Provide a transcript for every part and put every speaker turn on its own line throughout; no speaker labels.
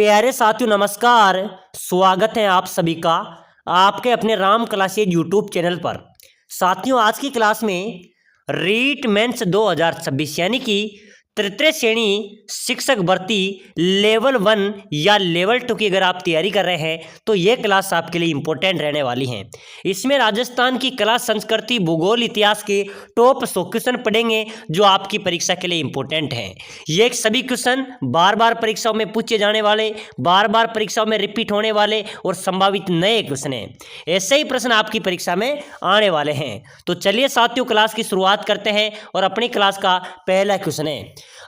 प्यारे साथियों नमस्कार। स्वागत है आप सभी का आपके अपने राम क्लासेज यूट्यूब चैनल पर। साथियों आज की क्लास में रीट मेंस 2026 यानी कि तृतीय श्रेणी शिक्षक भर्ती लेवल 1 या लेवल 2 की अगर आप तैयारी कर रहे हैं तो ये क्लास आपके लिए इंपॉर्टेंट रहने वाली है। इसमें राजस्थान की कला संस्कृति भूगोल इतिहास के टॉप 100 क्वेश्चन पढ़ेंगे जो आपकी परीक्षा के लिए इंपॉर्टेंट हैं। ये एक सभी क्वेश्चन बार बार परीक्षाओं में पूछे जाने वाले, बार बार परीक्षाओं में रिपीट होने वाले और संभावित नए क्वेश्चन हैं। ऐसे ही प्रश्न आपकी परीक्षा में आने वाले हैं। तो चलिए साथियों क्लास की शुरुआत करते हैं और अपनी क्लास का पहला क्वेश्चन है,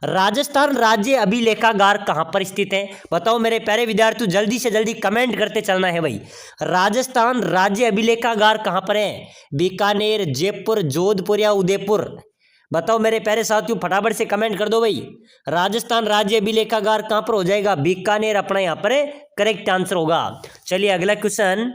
राजस्थान राज्य अभिलेखागार कहां पर स्थित है? बताओ मेरे प्यारे विद्यार्थियों, जल्दी से जल्दी कमेंट करते चलना है भाई। राजस्थान राज्य अभिलेखागार कहां पर है? बीकानेर, जयपुर, जोधपुर या उदयपुर? बताओ मेरे प्यारे साथियों, फटाफट से कमेंट कर दो भाई। राजस्थान राज्य अभिलेखागार कहां पर हो जाएगा? बीकानेर अपना यहां पर करेक्ट आंसर होगा। चलिए अगला क्वेश्चन,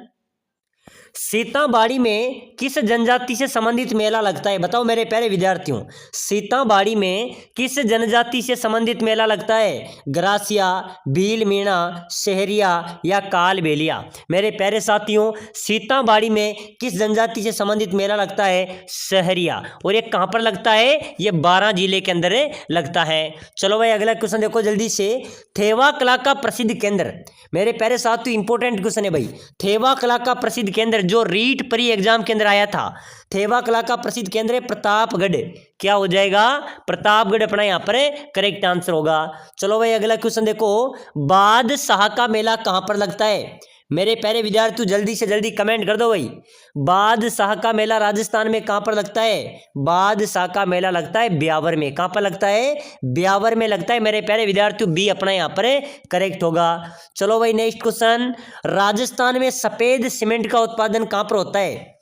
सीताबाड़ी में किस जनजाति से संबंधित मेला लगता है? बताओ मेरे प्यारे विद्यार्थियों, सीताबाड़ी में किस जनजाति से संबंधित मेला लगता है? ग्रासिया, भील मीणा, शहरिया या कालबेलिया? मेरे प्यारे साथियों, सीताबाड़ी में किस जनजाति से संबंधित मेला लगता है? शहरिया। और ये कहां पर लगता है? ये 12 जिले के अंदर लगता है। चलो भाई अगला क्वेश्चन देखो जल्दी से, थेवा कला का प्रसिद्ध केंद्र? मेरे प्यारे साथियों इंपॉर्टेंट क्वेश्चन है भाई। थेवा कला का प्रसिद्ध केंद्र जो रीट प्री एग्जाम के अंदर आया था, थेवा कला का प्रसिद्ध केंद्र है प्रतापगढ़। क्या हो जाएगा? प्रतापगढ़ अपना यहां पर करेक्ट आंसर होगा। चलो भाई अगला क्वेश्चन देखो, बादशाह का मेला कहां पर लगता है? मेरे प्यारे विद्यार्थियों जल्दी से जल्दी कमेंट कर दो भाई। बादशाह का मेला राजस्थान में कहां पर लगता है? बादशाह का मेला लगता है ब्यावर में। कहां पर लगता है? ब्यावर में लगता है। मेरे प्यारे विद्यार्थियों बी अपना यहां पर करेक्ट होगा। चलो भाई नेक्स्ट क्वेश्चन, राजस्थान में सफेद सीमेंट का उत्पादन कहां पर होता है?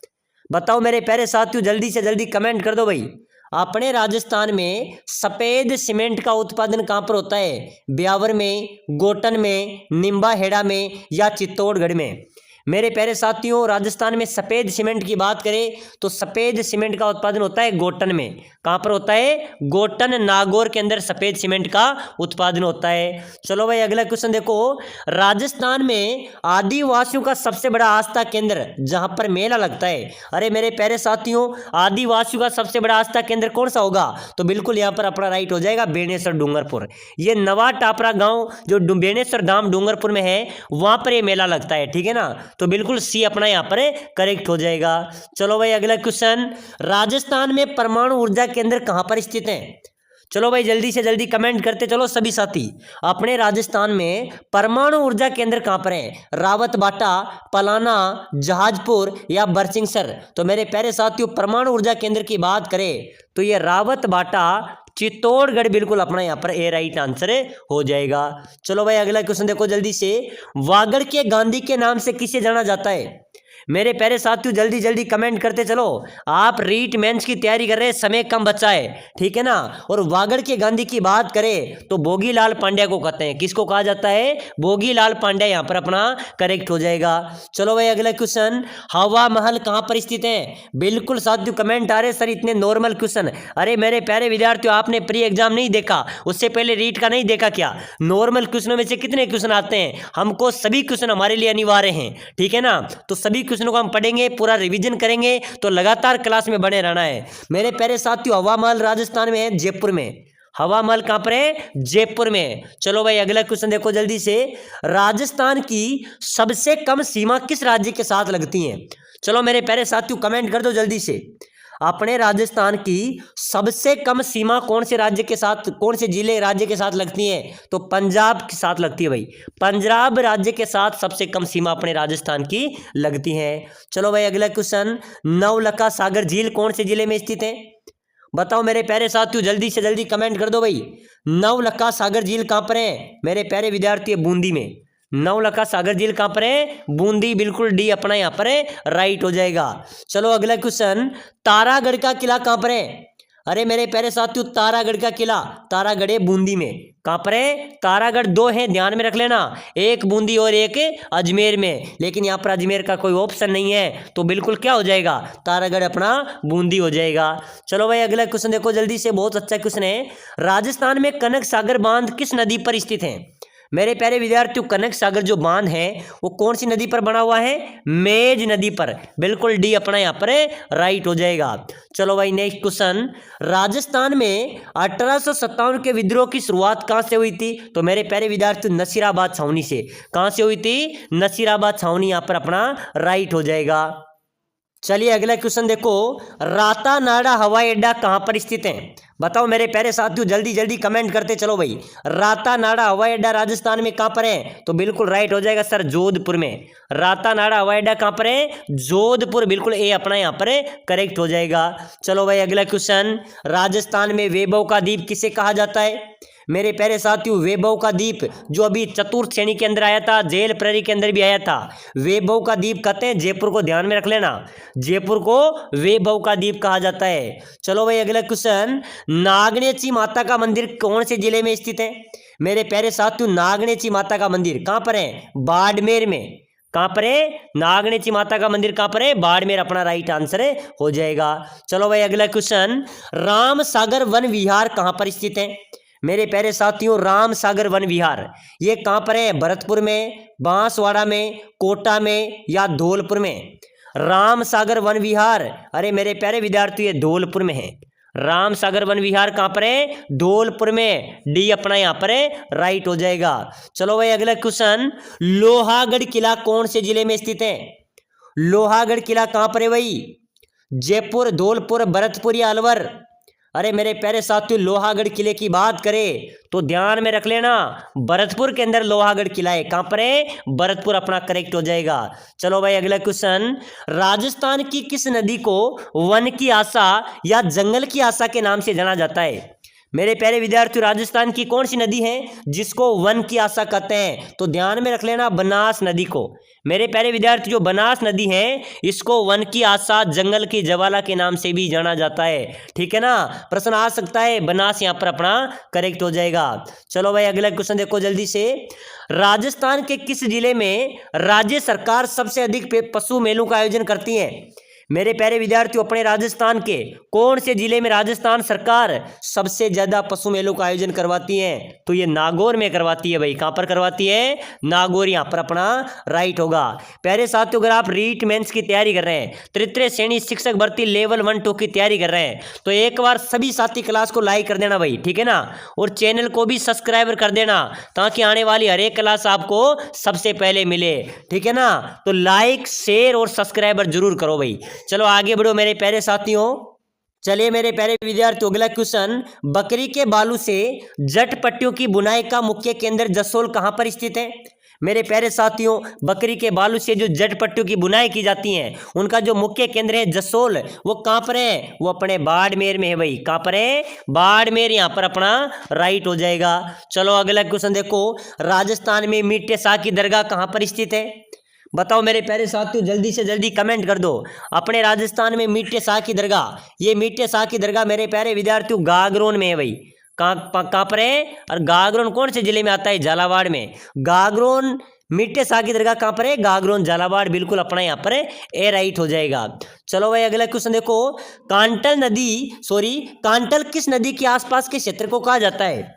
बताओ मेरे प्यारे साथियों जल्दी से जल्दी कमेंट कर दो भाई। अपने राजस्थान में सफेद सीमेंट का उत्पादन कहां पर होता है? ब्यावर में, गोटन में, निम्बाहेड़ा में या चित्तौड़गढ़ में? मेरे प्यारे साथियों राजस्थान में सफेद सीमेंट की बात करें तो सफेद सीमेंट का उत्पादन होता है गोटन में। कहां पर होता है? गोटन, नागौर के अंदर सफेद सीमेंट का उत्पादन होता है। चलो भाई अगला क्वेश्चन देखो, राजस्थान में आदिवासियों का सबसे बड़ा आस्था केंद्र जहां पर मेला लगता है? अरे मेरे प्यारे साथियों, आदिवासियों का सबसे बड़ा आस्था केंद्र कौन सा होगा? तो बिल्कुल यहां पर अपना राइट हो जाएगा बेणेश्वर डूंगरपुर। ये नवा टापरा गांव जो बेणेश्वर धाम डूंगरपुर में है वहां पर यह मेला लगता है। ठीक है ना, तो बिल्कुल सी अपना यहां पर करेक्ट हो जाएगा। चलो भाई अगला क्वेश्चन, राजस्थान में परमाणु ऊर्जा केंद्र कहां पर स्थित है? चलो भाई जल्दी से जल्दी कमेंट करते चलो सभी साथी। अपने राजस्थान में परमाणु ऊर्जा केंद्र कहां पर है? रावतबाटा, पलाना, जहाजपुर या बरसिंहसर? तो मेरे प्यारे साथियों परमाणु ऊर्जा केंद्र की बात करें तो ये रावतबाटा, चित्तौड़गढ़ बिल्कुल अपना यहाँ पर ए राइट आंसर हो जाएगा। चलो भाई अगला क्वेश्चन देखो जल्दी से, वागड़ के गांधी के नाम से किसे जाना जाता है? मेरे प्यारे साथियों जल्दी जल्दी कमेंट करते चलो। आप रीट मेंस की तैयारी कर रहे हैं, समय कम बचा है, ठीक है ना। और वागड़ के गांधी की बात करें तो भोगीलाल पांड्या को कहते हैं। किसको कहा जाता है? भोगीलाल पांड्या यहाँ पर अपना करेक्ट हो जाएगा। चलो भाई अगला क्वेश्चन, हवा महल कहां पर स्थित है? बिल्कुल साथियों कमेंट आ रहे सर इतने नॉर्मल क्वेश्चन। अरे मेरे प्यारे विद्यार्थियों आपने प्री एग्जाम नहीं देखा, उससे पहले रीट का नहीं देखा क्या? नॉर्मल क्वेश्चनों में से कितने क्वेश्चन आते हैं? हमको सभी क्वेश्चन हमारे लिए अनिवार्य हैं, ठीक है ना। तो सभी क्वेश्चनों को हम पढ़ेंगे, पूरा रिवीजन करेंगे, तो लगातार क्लास में बने रहना है। मेरे प्यारे साथियों हवा महल राजस्थान में है, जयपुर में। हवा महल कहां पर है? जयपुर में। चलो भाई अगला क्वेश्चन देखो जल्दी से, राजस्थान की सबसे कम सीमा किस राज्य के साथ लगती है? चलो मेरे प्यारे साथियों कमेंट कर दो जल्दी से। अपने राजस्थान की सबसे कम सीमा कौन से राज्य के साथ, कौन से जिले राज्य के साथ लगती है? तो पंजाब के साथ लगती है भाई। पंजाब राज्य के साथ सबसे कम सीमा अपने राजस्थान की लगती है। चलो भाई अगला क्वेश्चन, नवलखा सागर झील कौन से जिले में स्थित है? बताओ मेरे प्यारे साथियों जल्दी से जल्दी कमेंट कर दो भाई। नवलखा सागर झील कहां पर है? मेरे प्यारे विद्यार्थी बूंदी में। नवलखा सागर झील कहां पर है? बूंदी। बिल्कुल डी अपना यहां पर राइट हो जाएगा। चलो अगला क्वेश्चन, तारागढ़ का किला कहां पर है? अरे मेरे प्यारे साथियों तारागढ़ का किला, तारागढ़ है बूंदी में। कहां पर है? तारागढ़ दो है, ध्यान में रख लेना, एक बूंदी और एक अजमेर में, लेकिन यहाँ पर अजमेर का कोई ऑप्शन नहीं है, तो बिल्कुल क्या हो जाएगा? तारागढ़ अपना बूंदी हो जाएगा। चलो भाई अगला क्वेश्चन देखो जल्दी से, बहुत अच्छा क्वेश्चन है। राजस्थान में कनक सागर बांध किस नदी पर स्थित है? मेरे प्यारे विद्यार्थियों, कनक सागर जो बांध है वो कौन सी नदी पर बना हुआ है? मेज नदी पर। बिल्कुल डी अपना यहाँ पर राइट हो जाएगा। चलो भाई नेक्स्ट क्वेश्चन, राजस्थान में 1857 के विद्रोह की शुरुआत कहाँ से हुई थी? तो मेरे प्यारे विद्यार्थियों, नसीराबाद छावनी से। कहाँ से हुई थी? नसीराबाद छावनी यहाँ पर अपना राइट हो जाएगा। चलिए अगला क्वेश्चन देखो, रातानाडा हवाई अड्डा कहाँ पर स्थित है? बताओ मेरे प्यारे साथियों, जल्दी जल्दी कमेंट करते चलो भाई। रातानाडा हवाई अड्डा राजस्थान में कहाँ पर है? तो बिल्कुल राइट हो जाएगा सर, जोधपुर में। रातानाडा हवाई अड्डा कहाँ पर है? जोधपुर। बिल्कुल ए अपना यहाँ पर करेक्ट हो जाएगा। चलो भाई अगला क्वेश्चन, राजस्थान में वैभव का द्वीप किसे कहा जाता है? मेरे प्यारे साथियों, वैभव का द्वीप जो अभी चतुर्थ श्रेणी के अंदर आया था, जेल प्रहरी के अंदर भी आया था, वैभव का द्वीप कहते हैं। जयपुर को ध्यान में रख लेना, जयपुर को वैभव का द्वीप कहा जाता है। चलो भाई अगला क्वेश्चन, नागनेची माता का मंदिर कौन से जिले में स्थित है? मेरे प्यारे साथियों, नागनेची माता का मंदिर कहाँ पर है? बाड़मेर में। कहाँ पर है? नागनेची माता का मंदिर कहाँ पर है? बाड़मेर अपना राइट आंसर हो जाएगा। चलो भाई अगला क्वेश्चन, राम सागर वन विहार कहाँ पर स्थित है? मेरे प्यारे साथियों, राम सागर वन विहार ये कहाँ पर है? भरतपुर में, बांसवाड़ा में, कोटा में या धौलपुर में? राम सागर वन विहार, अरे मेरे प्यारे विद्यार्थियों, ये धौलपुर में है। राम सागर वन विहार कहाँ पर है? धौलपुर में। डी अपना यहाँ पर राइट हो जाएगा। चलो भाई अगला क्वेश्चन, लोहागढ़ किला कौन से जिले में स्थित है? लोहागढ़ किला कहाँ पर है भाई? जयपुर, धौलपुर, भरतपुर या अलवर? अरे मेरे प्यारे साथियों, लोहागढ़ किले की बात करें तो ध्यान में रख लेना, भरतपुर के अंदर लोहागढ़ किला है। कहां पर है? भरतपुर अपना करेक्ट हो जाएगा। चलो भाई अगला क्वेश्चन, राजस्थान की किस नदी को वन की आशा या जंगल की आशा के नाम से जाना जाता है? मेरे प्यारे विद्यार्थियों, राजस्थान की कौन सी नदी है जिसको वन की आशा कहते हैं? तो ध्यान में रख लेना, बनास नदी को। मेरे प्यारे विद्यार्थी, जो बनास नदी है इसको वन की आशा, जंगल की ज्वाला के नाम से भी जाना जाता है। ठीक है ना, प्रश्न आ सकता है, बनास यहाँ पर अपना करेक्ट हो जाएगा। चलो भाई अगला क्वेश्चन देखो जल्दी से, राजस्थान के किस जिले में राज्य सरकार सबसे अधिक पशु मेलों का आयोजन करती है? मेरे प्यारे विद्यार्थियों, अपने राजस्थान के कौन से जिले में राजस्थान सरकार सबसे ज्यादा पशु मेलों का आयोजन करवाती है? तो ये नागौर में करवाती है भाई। कहां पर करवाती है? नागौर, यहां पर अपना राइट होगा। प्यारे साथियों, अगर आप रीट मेंस की तैयारी कर रहे हैं, तृतीय श्रेणी शिक्षक भर्ती लेवल 1-2 की तैयारी कर रहे हैं, तो एक बार सभी साथी क्लास को लाइक कर देना भाई, ठीक है ना, और चैनल को भी सब्सक्राइब कर देना ताकि आने वाली हर एक क्लास आपको सबसे पहले मिले। ठीक है ना, तो लाइक, शेयर और सब्सक्राइबर जरूर करो भाई। चलो आगे बढ़ो मेरे प्यारे साथियों। चलिए मेरे प्यारे विद्यार्थियों, अगला क्वेश्चन, बकरी के बालू से जट पट्टियों की बुनाई का मुख्य केंद्र जसोल कहां पर स्थित है? मेरे प्यारे साथियों, बकरी के बालू से जो जट पट्टियों की बुनाई की जाती है उनका जो मुख्य केंद्र है जसोल, वो कहां पर है? वो अपने बाड़मेर में है भाई। कहां पर है? बाड़मेर, यहां पर अपना राइट हो जाएगा। चलो अगला क्वेश्चन देखो, राजस्थान में मीठे शाह की दरगाह कहां पर स्थित है? बताओ मेरे प्यारे साथियों, जल्दी से जल्दी कमेंट कर दो। अपने राजस्थान में मीठे शाह की दरगाह, ये मीठे शाह की दरगाह मेरे प्यारे विद्यार्थियों गागरोन में है भाई। कहाँ पर है? और गागरोन कौन से जिले में आता है? झालावाड़ में। गागरोन मीठे शाह की दरगाह कहाँ पर है? गागरोन, झालावाड़। बिल्कुल अपना यहाँ पर ए राइट हो जाएगा। चलो भाई अगला क्वेश्चन देखो, कांटल किस नदी के आसपास के क्षेत्र को कहा जाता है?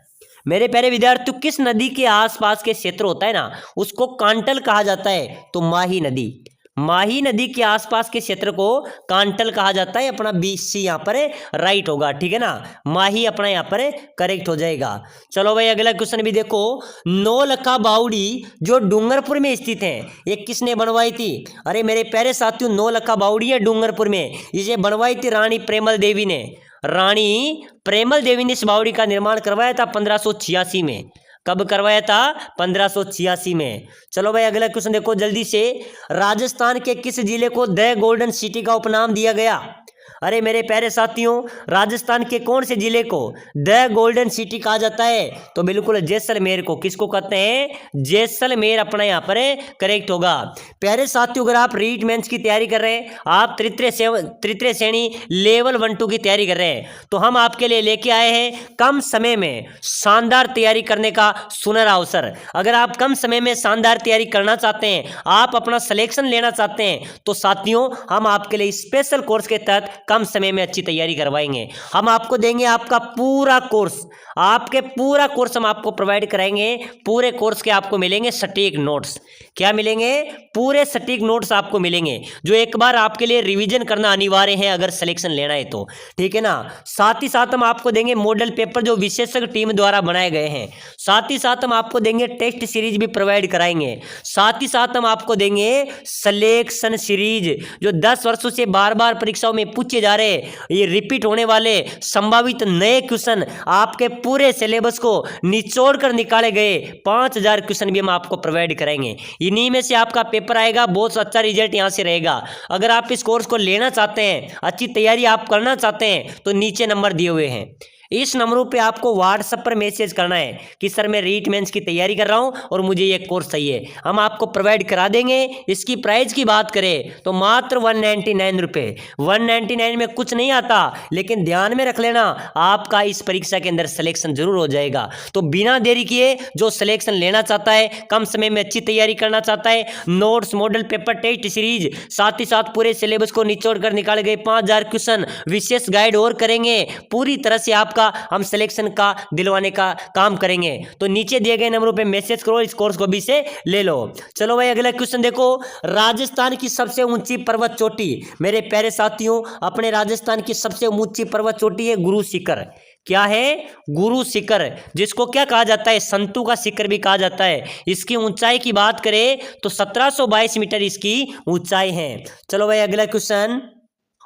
मेरे प्यारे विद्यार्थियों, किस नदी के आसपास के क्षेत्र होता है ना, उसको कांटल कहा जाता है। तो माही नदी, माही नदी के आसपास के क्षेत्र को कांटल कहा जाता है। अपना BC यहाँ पर राइट होगा। ठीक है ना, माही अपना यहाँ पर करेक्ट हो जाएगा। चलो भाई अगला क्वेश्चन भी देखो, नौलखा बावड़ी जो डूंगरपुर में स्थित है, ये किसने बनवाई थी? अरे मेरे प्यारे साथियों, नौलखा बावड़ी है डूंगरपुर में, इसे बनवाई थी रानी प्रेमल देवी ने। रानी प्रेमल देवी ने इस बावड़ी का निर्माण करवाया था 1586 में। कब करवाया था? 1586 में। चलो भाई अगला क्वेश्चन देखो जल्दी से, राजस्थान के किस जिले को द गोल्डन सिटी का उपनाम दिया गया? अरे मेरे प्यारे साथियों, राजस्थान के कौन से जिले को द गोल्डन सिटी कहा जाता है? तो बिल्कुल जैसलमेर को। किसको कहते हैं? जैसलमेर अपना यहाँ पर करेक्ट होगा। प्यारे साथियों, अगर आप रीट मेंस की तैयारी कर रहे हैं, आप तृतीय श्रेणी लेवल 1-2 की तैयारी कर रहे हैं, तो हम आपके लिए लेके आए हैं कम समय में शानदार तैयारी करने का सुनहरा अवसर। अगर आप कम समय में शानदार तैयारी करना चाहते हैं, आप अपना सिलेक्शन लेना चाहते हैं, तो साथियों हम आपके लिए स्पेशल कोर्स के तहत कम समय में अच्छी तैयारी करवाएंगे। हम आपको देंगे आपका पूरा कोर्स, आपके पूरा कोर्स हम आपको प्रोवाइड कराएंगे। पूरे कोर्स के आपको मिलेंगे सटीक नोट्स। क्या मिलेंगे? पूरे सटीक नोट्स आपको मिलेंगे, जो एक बार आपके लिए रिवीजन करना अनिवार्य है अगर सिलेक्शन लेना है तो, ठीक है ना। साथ ही साथ हम आपको देंगे मॉडल पेपर जो विशेषज्ञ टीम द्वारा बनाए गए हैं। साथ ही साथ हम आपको देंगे टेस्ट सीरीज भी प्रोवाइड कराएंगे। साथ ही साथ हम आपको देंगे सिलेक्शन सीरीज, जो 10 वर्षों से बार बार परीक्षाओं में पूछे जा रहे, ये रिपीट होने वाले संभावित नए क्वेश्चन, आपके पूरे सिलेबस को निचोड़ कर निकाले गए 5000 क्वेश्चन भी हम आपको प्रोवाइड कराएंगे। इन्हीं में से आपका पेपर आएगा, बहुत अच्छा रिजल्ट यहाँ से रहेगा। अगर आप इस कोर्स को लेना चाहते हैं, अच्छी तैयारी आप करना चाहते हैं, तो नीचे नंबर दिए हुए हैं, इस नंबरों पे आपको व्हाट्सएप पर मैसेज करना है कि सर मैं रीट मेंस की तैयारी कर रहा हूं और मुझे ये कोर्स चाहिए। हम आपको प्रोवाइड करा देंगे। इसकी प्राइस की बात करें तो मात्र 199 रुपये। 199 में कुछ नहीं आता, लेकिन ध्यान में रख लेना आपका इस परीक्षा के अंदर सिलेक्शन जरूर हो जाएगा। तो बिना देरी किए जो सिलेक्शन लेना चाहता है, कम समय में अच्छी तैयारी करना चाहता है, notes, model paper, test series, साथ ही साथ पूरे सिलेबस को निचोड़ कर निकाले गए 5000 क्वेश्चन, विशेष गाइड और करेंगे, पूरी तरह से आपका हम सिलेक्शन का दिलवाने का काम करेंगे। तो नीचे दिए गए नंबरों पे मैसेज करो, इस कोर्स को भी से ले लो। चलो भाई अगला क्वेश्चन देखो। राजस्थान की सबसे ऊंची पर्वत चोटी, मेरे प्यारे साथियों, अपने राजस्थान की सबसे ऊंची पर्वत चोटी है गुरु शिखर। क्या है? गुरु शिखर, जिसको क्या कहा जाता है? संतों का शिखर भी कहा जाता है। इसकी ऊंचाई की बात करें तो 1722 मीटर इसकी ऊंचाई है। चलो भाई अगला क्वेश्चन,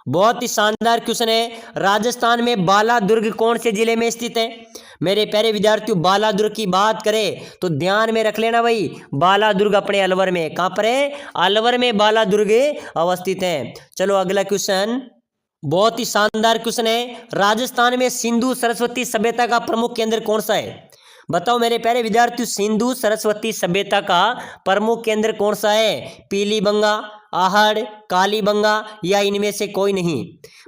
बहुत ही शानदार क्वेश्चन है। राजस्थान में बालादुर्ग कौन से जिले में स्थित है? मेरे प्यारे विद्यार्थियों, बालादुर्ग की बात करें तो ध्यान में रख लेना भाई, बालादुर्ग अपने अलवर में, कहां पर है? अलवर में बालादुर्ग अवस्थित है। चलो अगला क्वेश्चन, बहुत ही शानदार क्वेश्चन है। राजस्थान में सिंधु सरस्वती सभ्यता का प्रमुख केंद्र कौन सा है? बताओ मेरे प्यारे विद्यार्थियों, सिंधु सरस्वती सभ्यता का प्रमुख केंद्र कौन सा है? पीलीबंगा, आहड़, कालीबंगा या इनमें से कोई नहीं?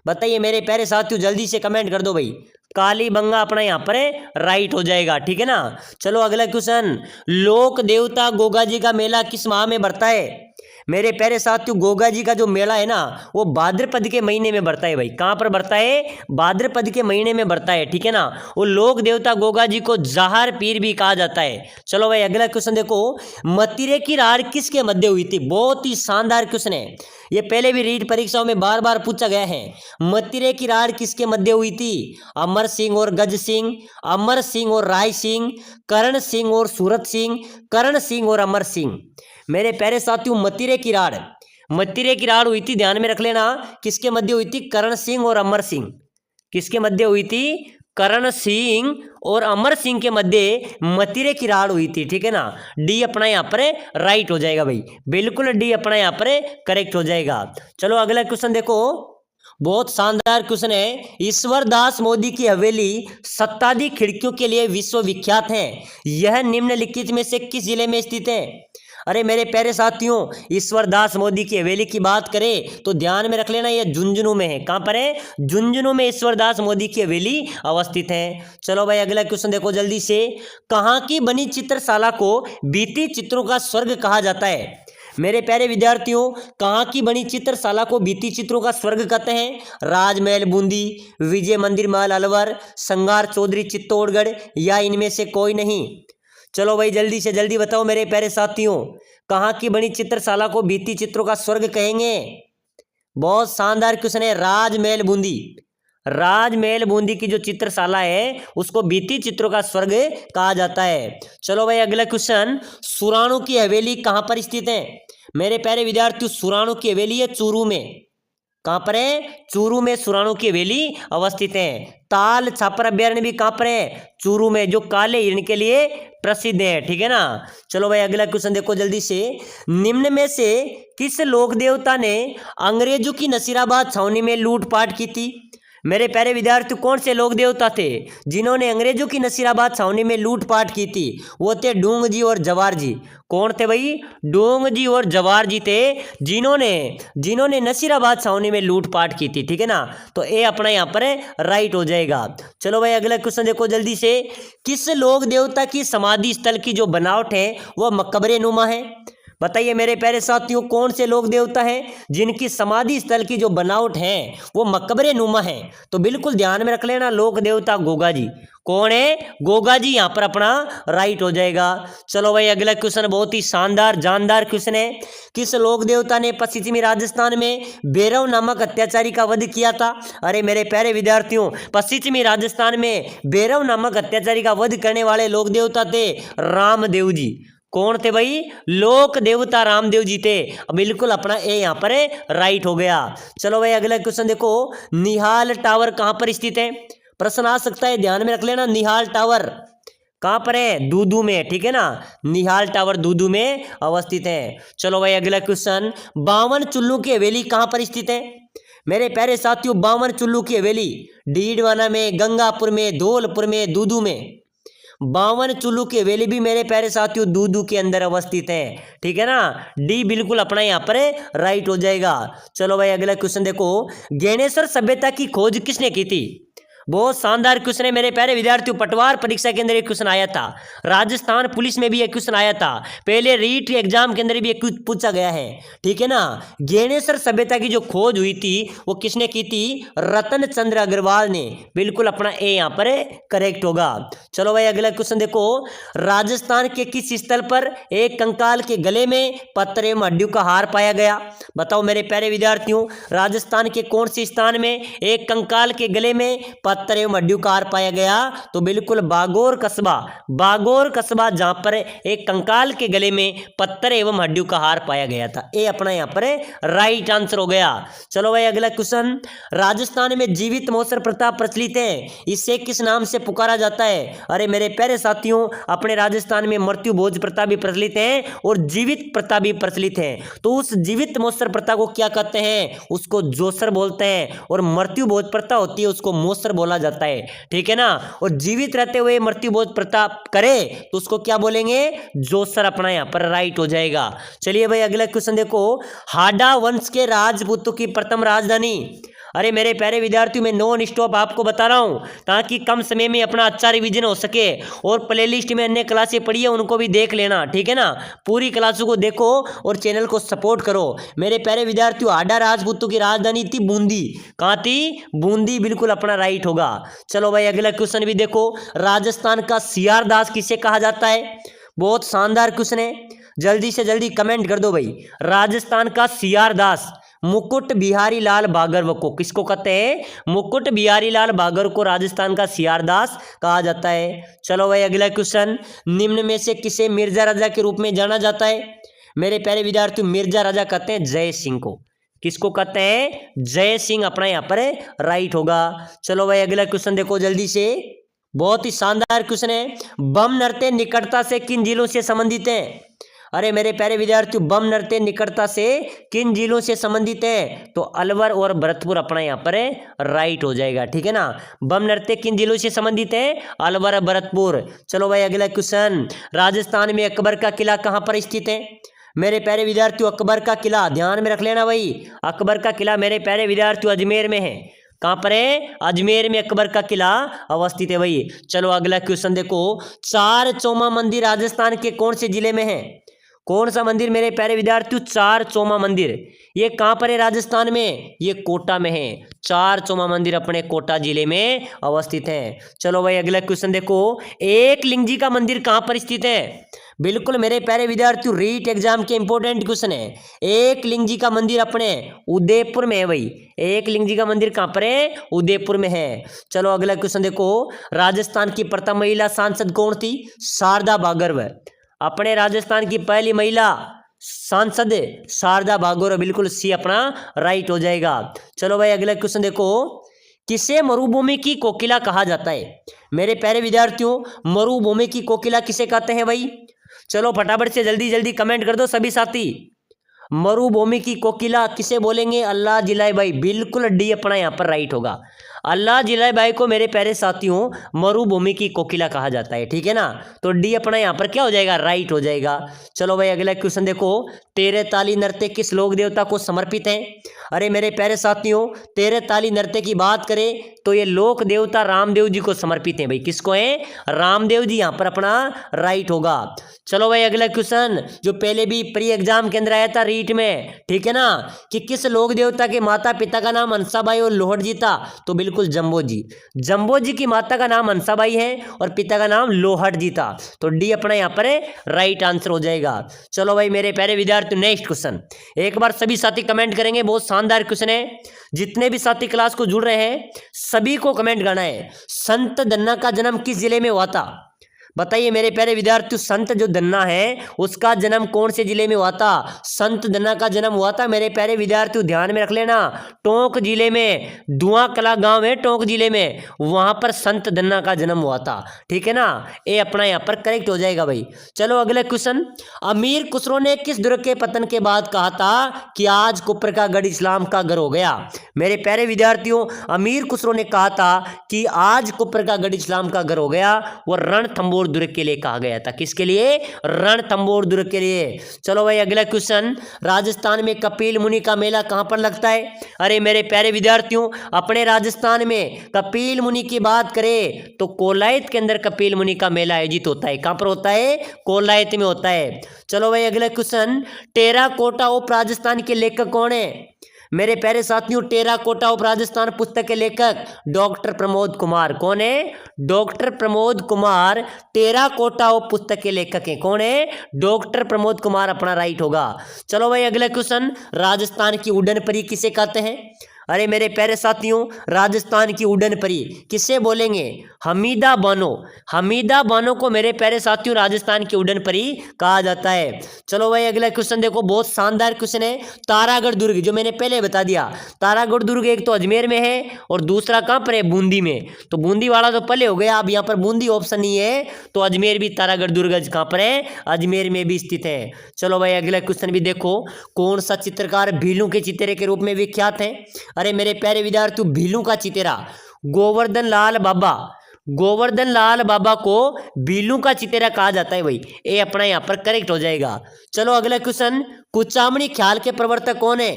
बताइए मेरे प्यारे साथियों, जल्दी से कमेंट कर दो भाई। कालीबंगा अपना यहाँ पर राइट हो जाएगा, ठीक है ना। चलो अगला क्वेश्चन, लोक देवता गोगा जी का मेला किस माह में बढ़ता है? मेरे प्यारे साथियों, गोगा जी का जो मेला है ना, वो भाद्रपद के महीने में बढ़ता है भाई। कहाँ पर बढ़ता है? भाद्रपद के महीने में बढ़ता है, ठीक है ना। वो लोक देवता गोगा जी को जहार पीर भी कहा जाता है। चलो भाई अगला क्वेश्चन देखो, मतिरे की रार किसके मध्य हुई थी? बहुत ही शानदार क्वेश्चन है, ये पहले भी रीट परीक्षाओं में बार बार पूछा गया है। मतिरे की रार किसके मध्य हुई थी? अमर सिंह और गज सिंह, अमर सिंह और राय सिंह, करण सिंह और सूरत सिंह, करण सिंह और अमर सिंह। मेरे प्यारे साथियों, मतिरे की राड़ हुई थी, ध्यान में रख लेना, किसके मध्य हुई थी? करण सिंह और अमर सिंह। किसके मध्य हुई थी? करण सिंह और अमर सिंह के मध्य मतिरे की राड़ हुई थी, ठीक है ना। डी अपना यहाँ पर राइट हो जाएगा भाई, बिल्कुल डी अपना यहाँ पर करेक्ट हो जाएगा। चलो अगला क्वेश्चन देखो, बहुत शानदार क्वेश्चन है। ईश्वर दास मोदी की हवेली सत्ताधिक खिड़कियों के लिए विश्वविख्यात है, यह निम्नलिखित में से किस जिले में स्थित है? अरे मेरे प्यारे साथियों, ईश्वर दास मोदी की हवेली की बात करें तो ध्यान में रख लेना, यह झुंझुनू में है। कहां पर है? झुंझुनू में ईश्वर दास मोदी की हवेली अवस्थित है। चलो भाई अगला क्वेश्चन देखो जल्दी से, कहां की बनी चित्रशाला को बीती चित्रों का स्वर्ग कहा जाता है? मेरे प्यारे विद्यार्थियों, कहाँ की बनी चित्रशाला को बीती चित्रों का स्वर्ग कहते हैं? राजमहल बूंदी, विजय मंदिर महल अलवर, संगार चौधरी चित्तौड़गढ़ या इनमें से कोई नहीं? चलो भाई जल्दी से जल्दी बताओ मेरे प्यारे साथियों, कहाँ की बनी चित्रशाला को बीती चित्रों का स्वर्ग कहेंगे? बहुत शानदार क्वेश्चन है। राजमहल बूंदी, राजमहल बूंदी की जो चित्रशाला है उसको बीती चित्रों का स्वर्ग कहा जाता है। चलो भाई अगला क्वेश्चन, सुराणु की हवेली कहाँ पर स्थित है? मेरे प्यारे विद्यार्थियों, सुराणु की हवेली है चूरू में। कहाँ पर है? चूरू में सुराणु की हवेली अवस्थित है। ताल छापर अभ्यारण्य भी कहाँ पर है? चूरू में, जो काले हिरण के लिए प्रसिद्ध है, ठीक है ना। चलो भाई अगला क्वेश्चन देखो जल्दी से, निम्न में से किस लोक देवता ने अंग्रेजों की नसीराबाद छावनी में लूटपाट की थी? मेरे प्यारे विद्यार्थी, कौन से लोक देवता थे जिन्होंने अंग्रेजों की नसीराबाद छावनी में लूटपाट की थी? वो थे डूंग जी और जवार जी। कौन थे भाई? डूंग जी और जवार जी थे, जिन्होंने नसीराबाद छावनी में लूटपाट की थी, ठीक है ना। तो ये अपना यहाँ पर राइट हो जाएगा। चलो भाई अगला क्वेश्चन देखो जल्दी से, किस लोक देवता की समाधि स्थल की जो बनावट है वह मकबरे नुमा है? बताइए मेरे प्यारे साथियों, कौन से लोक देवता हैं जिनकी समाधि स्थल की जो बनावट है वो मकबरे नुमा है? तो बिल्कुल ध्यान में रख लेना, लोक देवता गोगा जी। कौन है? गोगा जी यहाँ पर अपना राइट हो जाएगा। चलो भाई अगला क्वेश्चन बहुत ही शानदार जानदार क्वेश्चन है। किस लोक देवता ने पश्चिमी राजस्थान में भैरव नामक अत्याचारी का वध किया था? अरे मेरे प्यारे विद्यार्थियों, पश्चिमी राजस्थान में भैरव नामक अत्याचारी का वध करने वाले लोक देवता थे रामदेव जी। कौन थे भाई? लोक देवता रामदेव जी थे। बिल्कुल अपना ए यहाँ पर राइट हो गया। चलो भाई अगला क्वेश्चन देखो, निहाल टावर कहाँ पर स्थित है? प्रश्न आ सकता है, ध्यान में रख लेना। निहाल टावर कहाँ पर है? दूदू में, ठीक है ना। निहाल टावर दूदू में अवस्थित है। चलो भाई अगला क्वेश्चन, बावन चुल्लू की हवेली कहाँ पर स्थित है? मेरे प्यारे साथियों, बावन चुल्लू की हवेली डीडवाना में, गंगापुर में, धौलपुर में, दूदू में। बावन चुल्लू की हवेली भी मेरे प्यारे साथियों दूदू के अंदर अवस्थित है, ठीक है ना। डी बिल्कुल अपना यहाँ पर राइट हो जाएगा। चलो भाई अगला क्वेश्चन देखो, ज्ञानेश्वर सभ्यता की खोज किसने की थी? बहुत शानदार क्वेश्चन है मेरे प्यारे विद्यार्थियों, पटवार परीक्षा के अंदर एक क्वेश्चन आया था, राजस्थान पुलिस में भी एक क्वेश्चन आया था, पहले रीट एग्जाम के अंदर भी एक पूछा गया है, ठीक है ना। ज्ञानेश्वर सभ्यता की जो खोज हुई थी वो किसने की थी? रतन चंद्र अग्रवाल ने। बिल्कुल अपना ए यहाँ पर करेक्ट होगा। चलो भाई अगला क्वेश्चन देखो, राजस्थान के किस स्थल पर एक कंकाल के गले में पत्थर एवं हड्डियों का हार पाया गया? बताओ मेरे प्यारे विद्यार्थियों, राजस्थान के कौन से स्थान में एक कंकाल के गले में पत्थर एवं हड्डियों का हार पाया गया? तो बिल्कुल बागोर कस्बा, बागोर कस्बा जहां पर एक कंकाल के गले में पत्थर एवं हड्डियों का हार पाया गया था। ये अपना यहाँ पर राइट आंसर हो गया। चलो भाई अगला क्वेश्चन, राजस्थान में जीवित मौसर प्रथा प्रचलित है, इसे किस नाम से पुकारा जाता है? अरे मेरे प्यारे साथियों, अपने राजस्थान में मृत्यु भोज प्रथा भी प्रचलित है और जीवित प्रथा भी प्रचलित है। तो उस जीवित मौसर प्रथा को क्या कहते हैं? उसको जोसर बोलते हैं, और मृत्यु भोज प्रथा होती है उसको मौसर बोला जाता है, ठीक है ना। और जीवित रहते हुए मृत्यु भोज प्रथा करे तो उसको क्या बोलेंगे? जोसर अपना यहाँ पर राइट हो जाएगा। चलिए भाई अगला क्वेश्चन देखो, हाडा वंश के राजपूतों की प्रथम राजधानी? अरे मेरे प्यारे विद्यार्थियों, मैं नॉन स्टॉप आपको बता रहा हूं ताकि कम समय में अपना अच्छा रिवीजन हो सके, और प्लेलिस्ट में अन्य क्लासें पढ़ी है उनको भी देख लेना, ठीक है ना। पूरी क्लासों को देखो और चैनल को सपोर्ट करो। मेरे प्यारे विद्यार्थियों, हाडा राजपूतों की राजधानी थी बूंदी। कहाँ थी? बूंदी, बिल्कुल अपना राइट होगा। चलो भाई अगला क्वेश्चन भी देखो, राजस्थान का सियार दास किसे कहा जाता है? बहुत शानदार क्वेश्चन है, जल्दी से जल्दी कमेंट कर दो भाई। राजस्थान का सियार दास मुकुट बिहारी लाल बागर को किसको कहते हैं? मुकुट बिहारी लाल बागर को राजस्थान का सियारदास कहा जाता है। चलो भाई अगला क्वेश्चन, निम्न में से किसे मिर्जा राजा के रूप में जाना जाता है? मेरे प्यारे विद्यार्थियों, मिर्जा राजा कहते हैं जय सिंह को। किसको कहते हैं? जय सिंह अपना यहाँ पर राइट होगा। चलो भाई अगला क्वेश्चन देखो जल्दी से, बहुत ही शानदार क्वेश्चन है, बम नृत्य निकटता से किन जिलों से संबंधित है? अरे मेरे प्यारे विद्यार्थियों, बम नृत्य निकटता से किन जिलों से संबंधित है? तो अलवर और भरतपुर अपना यहाँ पर राइट हो जाएगा, ठीक है ना। बम नृत्य किन जिलों से संबंधित है? अलवर और भरतपुर। चलो भाई अगला क्वेश्चन, राजस्थान में अकबर का किला कहाँ पर स्थित है? मेरे प्यारे विद्यार्थियों, अकबर का किला ध्यान में रख लेना भाई, अकबर का किला मेरे प्यारे विद्यार्थियों अजमेर में है। कहां पर है? अजमेर में अकबर का किला अवस्थित है भाई। चलो अगला क्वेश्चन देखो, चार चौमा मंदिर राजस्थान के कौन से जिले में है? कौन सा मंदिर मेरे प्यारे विद्यार्थियों? चार चौमा मंदिर, ये कहां पर है राजस्थान में? ये कोटा में है। चार चौमा मंदिर अपने कोटा जिले में अवस्थित है। चलो भाई अगला क्वेश्चन देखो, एक लिंग जी का मंदिर कहां पर स्थित है? बिल्कुल मेरे प्यारे विद्यार्थियों, रीट एग्जाम के इंपॉर्टेंट क्वेश्चन है। एक लिंग जी का मंदिर अपने उदयपुर में है भाई। एक लिंग जी का मंदिर कहां पर है? उदयपुर में है। चलो अगला क्वेश्चन देखो, राजस्थान की प्रथम महिला सांसद कौन थी? शारदा बागरव। अपने राजस्थान की पहली महिला सांसद शारदा बागोर, बिल्कुल सी अपना राइट हो जाएगा। चलो भाई अगला क्वेश्चन देखो, किसे मरुभूमि की कोकिला कहा जाता है? मेरे प्यारे विद्यार्थियों, मरुभूमि की कोकिला किसे कहते हैं भाई? चलो फटाफट से जल्दी जल्दी कमेंट कर दो सभी साथी। मरुभूमि की कोकिला किसे बोलेंगे? अल्लाह जिलाए भाई, बिल्कुल डी अपना यहाँ पर राइट होगा। अल्लाह जिला भाई को मेरे प्यारे साथियों मरुभूमि की कोकिला कहा जाता है, ठीक है ना। तो डी अपना यहाँ पर क्या हो जाएगा, राइट हो जाएगा। चलो भाई अगला क्वेश्चन देखो, तेरे ताली नृत्य किस लोक देवता को समर्पित है। अरे मेरे प्यारे साथियों, तेरे ताली नृत्य की बात करें तो ये लोक देवता रामदेव जी को समर्पित है भाई। किसको है, रामदेव जी, यहाँ पर अपना राइट होगा। चलो भाई अगला क्वेश्चन जो पहले भी प्री एग्जाम के अंदर आया था रीट में, ठीक है ना, कि किस लोक देवता के माता पिता का नाम हंसाबाई और लोहड़ जी था। तो बिल्कुल जम्बो जी, जम्बो जी की माता का नाम हंसाबाई है और पिता का नाम लोहड़ जी था। तो डी अपना यहाँ पर राइट आंसर हो जाएगा। चलो भाई मेरे प्यारे विद्यार्थी नेक्स्ट क्वेश्चन, एक बार सभी साथी कमेंट करेंगे, बहुत शानदार क्वेश्चन है। जितने भी साथी क्लास को जुड़ रहे हैं सभी को कमेंट करना है, संत धन्ना का जन्म किस जिले में हुआ था। बताइए मेरे प्यारे विद्यार्थियों, संत जो धन्ना है उसका जन्म कौन से जिले में हुआ था। संत धन्ना का जन्म हुआ था मेरे प्यारे विद्यार्थियों, ध्यान में रख लेना, टोंक जिले में, धुआं कला गांव है टोंक जिले में, वहां पर संत धन्ना का जन्म हुआ था, ठीक है ना। ये अपना यहाँ पर करेक्ट हो जाएगा भाई। चलो अगला क्वेश्चन, अमीर खुसरो ने किस दुर्ग के पतन के बाद कहा था कि आज कुफर का गढ़ इस्लाम का घर हो गया। मेरे प्यारे विद्यार्थियों, अमीर खुसरो ने कहा था कि आज कुफर का गढ़ इस्लाम का घर हो गया, वो रणथंबोर दुर्ग के लिए कहा गया था। किसके लिए, रणथंबोर दुर्ग के लिए। चलो भाई अगला क्वेश्चन, राजस्थान में कपिल मुनि का मेला कहां पर लगता है। अरे मेरे प्यारे विद्यार्थियों, अपने राजस्थान में कपिल मुनि की बात करें तो कोलायत के अंदर कपिल मुनि का मेला आयोजित होता है। कहां पर होता है, कोलायत में होता है। चलो भाई अगला क्वेश्चन, टेराकोटा ऑफ राजस्थान के लेखक कौन है। मेरे प्यारे साथियों, टेराकोटा ऑफ राजस्थान पुस्तक के लेखक डॉक्टर प्रमोद कुमार। कौन है, doctor Pramod Kumar terracotta of पुस्तक के लेखक हैं। कौन है, डॉक्टर प्रमोद कुमार, अपना राइट होगा। चलो भाई अगला क्वेश्चन, राजस्थान की उड़न परी किसे कहते हैं। अरे मेरे प्यारे साथियों, राजस्थान की उड़न परी किसे बोलेंगे, हमीदा बानो। हमीदा बानो को मेरे प्यारे साथियों राजस्थान की उड़न परी कहा जाता है। चलो भाई अगला क्वेश्चन देखो, बहुत शानदार क्वेश्चन है। तारागढ़ दुर्ग जो मैंने पहले बता दिया, तारागढ़ दुर्ग एक तो अजमेर में है और दूसरा कहाँ पर है, बूंदी में। तो बूंदी वाला तो पहले हो गया, अब यहाँ पर बूंदी ऑप्शन नहीं है, तो अजमेर भी तारागढ़ दुर्ग कहाँ पर है, अजमेर में भी स्थित है। चलो भाई अगला क्वेश्चन भी देखो, कौन सा चित्रकार भीलू के चित्रे के रूप में विख्यात है। अरे मेरे प्यारे विद्यार्थियों, भीलू का चितेरा गोवर्धन लाल बाबा, गोवर्धन लाल बाबा को भीलू का चितेरा कहा जाता है भाई। ये अपना यहाँ पर करेक्ट हो जाएगा। चलो अगला क्वेश्चन, कुचामणी ख्याल के प्रवर्तक कौन है।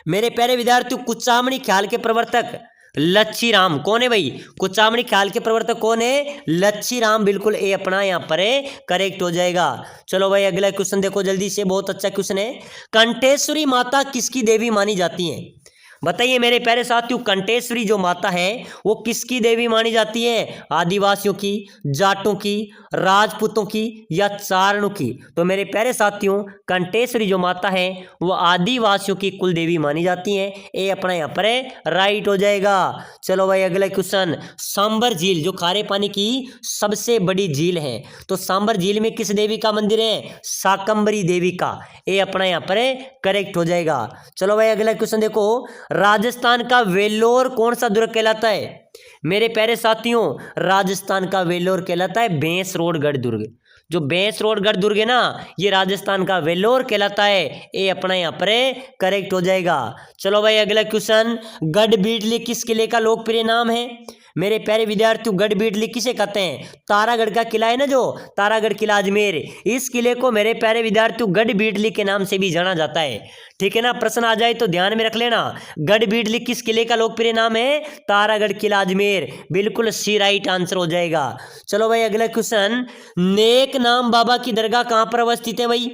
मेरे प्यारे विद्यार्थियों, कुचामणी ख्याल के प्रवर्तक लच्छी राम। कौन है भाई, कुचामणी ख्याल के प्रवर्तक कौन है, लच्छी राम। बिल्कुल ए अपना यहाँ पर करेक्ट हो जाएगा। चलो भाई अगला क्वेश्चन देखो जल्दी से, बहुत अच्छा क्वेश्चन है। कंठेश्वरी माता किसकी देवी मानी जाती है। बताइए मेरे प्यारे साथियों, कंठेश्वरी जो माता है वो किसकी देवी मानी जाती है, आदिवासियों की, जाटों की, राजपूतों की या चारणों की। तो मेरे प्यारे साथियों, कंठेश्वरी जो माता है वो आदिवासियों की कुल देवी मानी जाती है। ये अपना यहाँ पर राइट हो जाएगा। चलो भाई अगला क्वेश्चन, सांबर झील जो खारे पानी की सबसे बड़ी झील है, तो सांबर झील में किस देवी का मंदिर है, शाकंभरी देवी का। ये अपना यहाँ पर करेक्ट हो जाएगा। चलो भाई अगला क्वेश्चन देखो, राजस्थान का वेल्लोर कौन सा दुर्ग कहलाता है। मेरे प्यारे साथियों, राजस्थान का वेल्लोर कहलाता है भैंसरोडगढ़ दुर्ग। जो भैंसरोडगढ़ दुर्ग है ना, ये राजस्थान का वेल्लोर कहलाता है। ये अपना यहाँ पर करेक्ट हो जाएगा। चलो भाई अगला क्वेश्चन, गढ़बीडली किस किले का लोकप्रिय नाम है। मेरे प्यारे विद्यार्थियों, गढ़बीडली किसे कहते हैं, तारागढ़ का किला है ना, जो तारागढ़ किला अजमेर, इस किले को मेरे प्यारे विद्यार्थियों गढ़बीडली के नाम से भी जाना जाता है। ठीक है ना, प्रश्न आ जाए तो ध्यान में रख लेना, गढ़बीडली किस किले का लोकप्रिय नाम है, तारागढ़ किला अजमेर। बिल्कुल सी राइट आंसर हो जाएगा। चलो भाई अगला क्वेश्चन, नेक नाम बाबा की दरगाह कहाँ पर अवस्थित है भाई।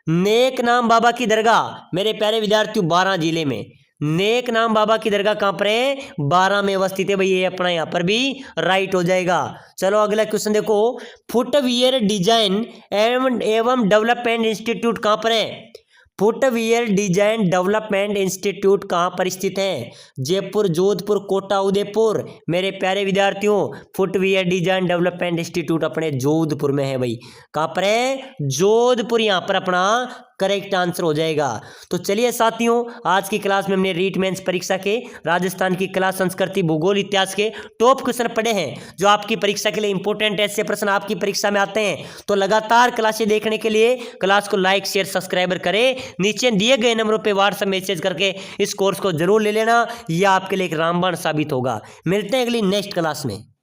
नेक नाम बाबा की दरगाह मेरे प्यारे विद्यार्थियों 12 जिले में। नेक नाम बाबा की दरगाह कहाँ पर है, 12 में अवस्थित है भाई। ये अपना यहाँ पर भी राइट हो जाएगा। चलो अगला क्वेश्चन देखो, फुटवियर डिजाइन एवं डेवलपमेंट इंस्टीट्यूट कहाँ पर है। फुटवियर डिजाइन डेवलपमेंट इंस्टीट्यूट कहाँ पर स्थित है, जयपुर, जोधपुर, कोटा, उदयपुर। मेरे प्यारे विद्यार्थियों, फुटवियर डिजाइन डेवलपमेंट इंस्टीट्यूट अपने जोधपुर में है भाई। कहाँ पर है, जोधपुर, यहाँ पर अपना करेक्ट आंसर हो जाएगा। तो चलिए साथियों, आज की क्लास में हमने रीट मेंस परीक्षा के राजस्थान की कला, संस्कृति, भूगोल, इतिहास के टॉप क्वेश्चन पढ़े हैं जो आपकी परीक्षा के लिए इंपॉर्टेंट ऐसे प्रश्न आपकी परीक्षा में आते हैं। तो लगातार क्लासें देखने के लिए क्लास को लाइक शेयर सब्सक्राइबर करें। नीचे दिए गए नंबरों पर व्हाट्सएप मैसेज करके इस कोर्स को जरूर ले लेना, यह आपके लिए एक रामबाण साबित होगा। मिलते हैं अगली नेक्स्ट क्लास में।